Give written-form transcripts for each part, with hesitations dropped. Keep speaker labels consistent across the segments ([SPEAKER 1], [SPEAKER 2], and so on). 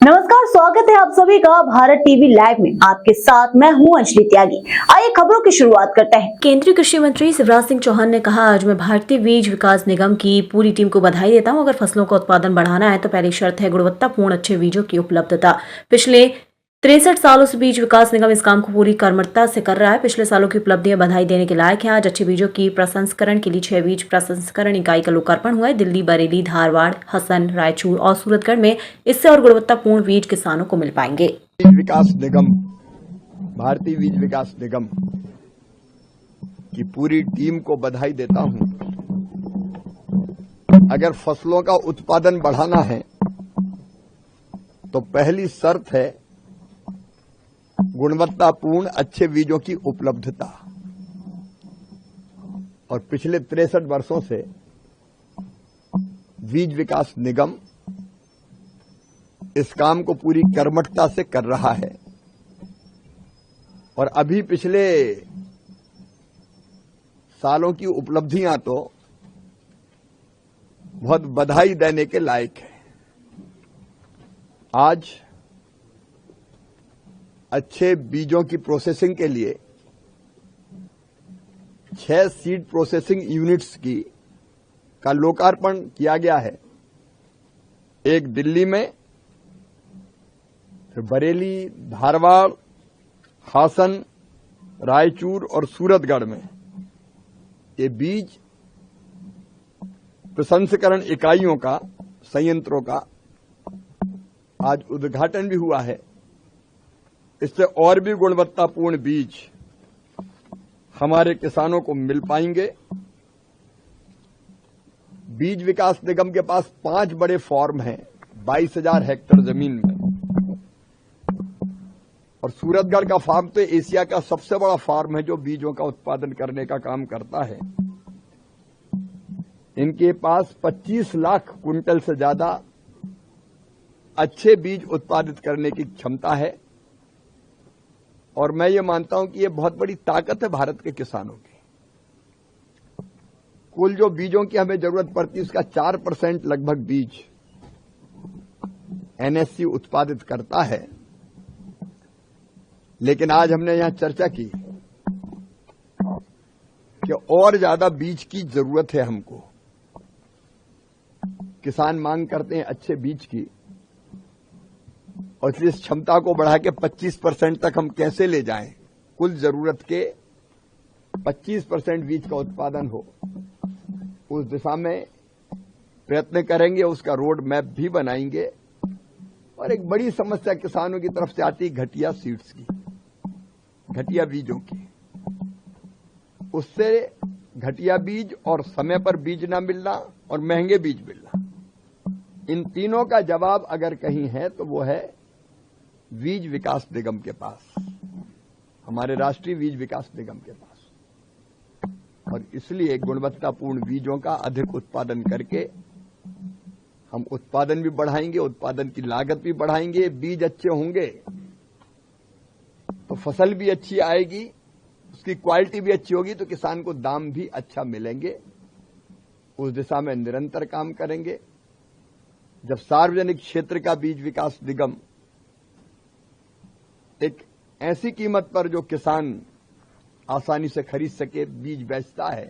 [SPEAKER 1] नमस्कार, स्वागत है आप सभी का भारत टीवी लाइव में। आपके साथ मैं हूं अंजलि त्यागी। आइए खबरों की शुरुआत करते हैं। केंद्रीय कृषि मंत्री शिवराज सिंह चौहान ने कहा, आज मैं भारतीय बीज विकास निगम की पूरी टीम को बधाई देता हूं। अगर फसलों का उत्पादन बढ़ाना है तो पहली शर्त है गुणवत्तापूर्ण अच्छे बीजों की उपलब्धता। पिछले 63 सालों से बीज विकास निगम इस काम को पूरी कर्मठता से कर रहा है। पिछले सालों की उपलब्धियां बधाई देने के लायक हैं। आज अच्छे बीजों की प्रसंस्करण के लिए 6 बीज प्रसंस्करण इकाई का लोकार्पण हुआ है। दिल्ली, बरेली, धारवाड़, हसन, रायचूर और सूरतगढ़ में इससे और गुणवत्तापूर्ण बीज किसानों को मिल पाएंगे।
[SPEAKER 2] बीज विकास निगम, भारतीय बीज विकास निगम की पूरी टीम को बधाई देता हूं। अगर फसलों का उत्पादन बढ़ाना है तो पहली शर्त है गुणवत्तापूर्ण अच्छे बीजों की उपलब्धता। और पिछले 63 वर्षों से बीज विकास निगम इस काम को पूरी कर्मठता से कर रहा है। और अभी पिछले सालों की उपलब्धियां तो बहुत बधाई देने के लायक है। आज अच्छे बीजों की प्रोसेसिंग के लिए 6 सीड प्रोसेसिंग यूनिट्स का लोकार्पण किया गया है। एक दिल्ली में, फिर बरेली, धारवाड़, हासन, रायचूर और सूरतगढ़ में ये बीज प्रसंस्करण इकाइयों का, संयंत्रों का आज उद्घाटन भी हुआ है। इससे और भी गुणवत्तापूर्ण बीज हमारे किसानों को मिल पाएंगे। बीज विकास निगम के पास 5 बड़े फार्म हैं 22,000 हेक्टेयर जमीन में। और सूरतगढ़ का फार्म तो एशिया का सबसे बड़ा फार्म है जो बीजों का उत्पादन करने का काम करता है। इनके पास 25 लाख क्विंटल से ज्यादा अच्छे बीज उत्पादित करने की क्षमता है। और मैं ये मानता हूं कि ये बहुत बड़ी ताकत है भारत के किसानों की। कुल जो बीजों की हमें जरूरत पड़ती है उसका 4% लगभग बीज एनएससी उत्पादित करता है। लेकिन आज हमने यहां चर्चा की कि और ज्यादा बीज की जरूरत है हमको। किसान मांग करते हैं अच्छे बीज की, और इसलिए इस क्षमता को बढ़ा के 25% तक हम कैसे ले जाएं, कुल जरूरत के 25% बीज का उत्पादन हो, उस दिशा में प्रयत्न करेंगे। उसका रोड मैप भी बनाएंगे। और एक बड़ी समस्या किसानों की तरफ से आती है घटिया सीड्स की, घटिया बीजों की। उससे घटिया बीज और समय पर बीज ना मिलना और महंगे बीज मिलना, इन तीनों का जवाब अगर कहीं है तो वो है बीज विकास निगम के पास, हमारे राष्ट्रीय बीज विकास निगम के पास। और इसलिए गुणवत्तापूर्ण बीजों का अधिक उत्पादन करके हम उत्पादन भी बढ़ाएंगे, उत्पादन की लागत भी बढ़ाएंगे। बीज अच्छे होंगे तो फसल भी अच्छी आएगी, उसकी क्वालिटी भी अच्छी होगी तो किसान को दाम भी अच्छा मिलेंगे। उस दिशा में निरंतर काम करेंगे। जब सार्वजनिक क्षेत्र का बीज विकास निगम एक ऐसी कीमत पर जो किसान आसानी से खरीद सके बीज बेचता है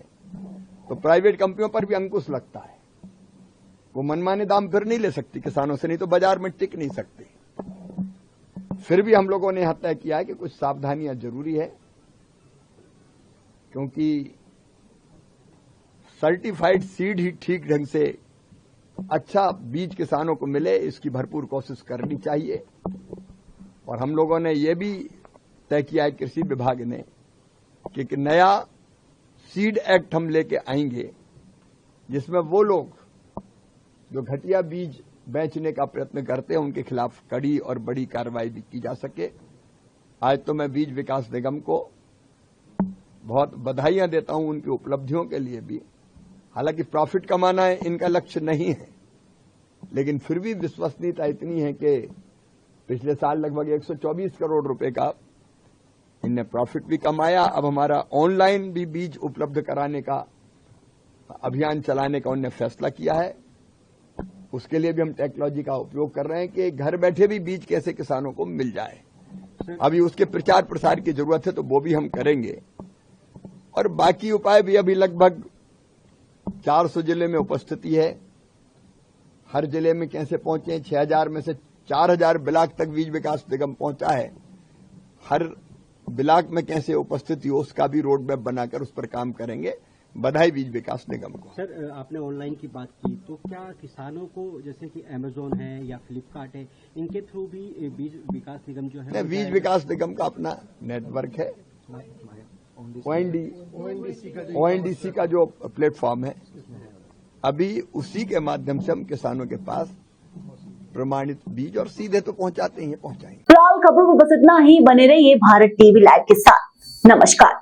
[SPEAKER 2] तो प्राइवेट कंपनियों पर भी अंकुश लगता है। वो मनमाने दाम फिर नहीं ले सकती किसानों से, नहीं तो बाजार में टिक नहीं सकती। फिर भी हम लोगों ने यह तय किया है कि कुछ सावधानियां जरूरी है, क्योंकि सर्टिफाइड सीड ही ठीक ढंग से अच्छा बीज किसानों को मिले, इसकी भरपूर कोशिश करनी चाहिए। और हम लोगों ने यह भी तय किया है कृषि विभाग ने कि एक नया सीड एक्ट हम लेके आएंगे, जिसमें वो लोग जो घटिया बीज बेचने का प्रयत्न करते हैं उनके खिलाफ कड़ी और बड़ी कार्रवाई भी की जा सके। आज तो मैं बीज विकास निगम को बहुत बधाइयां देता हूं उनकी उपलब्धियों के लिए भी। हालांकि प्रॉफिट कमाना है इनका लक्ष्य नहीं है, लेकिन फिर भी विश्वसनीयता इतनी है कि पिछले साल लगभग 124 करोड़ रुपए का इनने प्रॉफिट भी कमाया। अब हमारा ऑनलाइन भी बीज उपलब्ध कराने का अभियान चलाने का उन्होंने फैसला किया है। उसके लिए भी हम टेक्नोलॉजी का उपयोग कर रहे हैं कि घर बैठे भी बीज कैसे किसानों को मिल जाए। अभी उसके प्रचार प्रसार की जरूरत है तो वो भी हम करेंगे, और बाकी उपाय भी अभी लगभग 400 जिले में उपस्थिति है। हर जिले में कैसे पहुंचे, 6000 में से 4000 ब्लॉक तक बीज विकास निगम पहुंचा है। हर ब्लॉक में कैसे उपस्थिति हो उसका भी रोड मैप बनाकर उस पर काम करेंगे। बधाई बीज विकास निगम को।
[SPEAKER 3] सर, आपने ऑनलाइन की बात की, तो क्या किसानों को जैसे कि अमेजोन है या फ्लिपकार्ट है, इनके थ्रू भी बीज विकास निगम जो है?
[SPEAKER 2] बीज विकास निगम का अपना नेटवर्क है, ONDC का जो प्लेटफॉर्म है, अभी उसी के माध्यम से हम किसानों के पास प्रमाणित बीज और सीधे तो पहुंचाते ही पहुंचाएंगे।
[SPEAKER 1] फिलहाल खबरों में बस इतना ही। बने रहिए भारत टीवी लाइव के साथ। नमस्कार।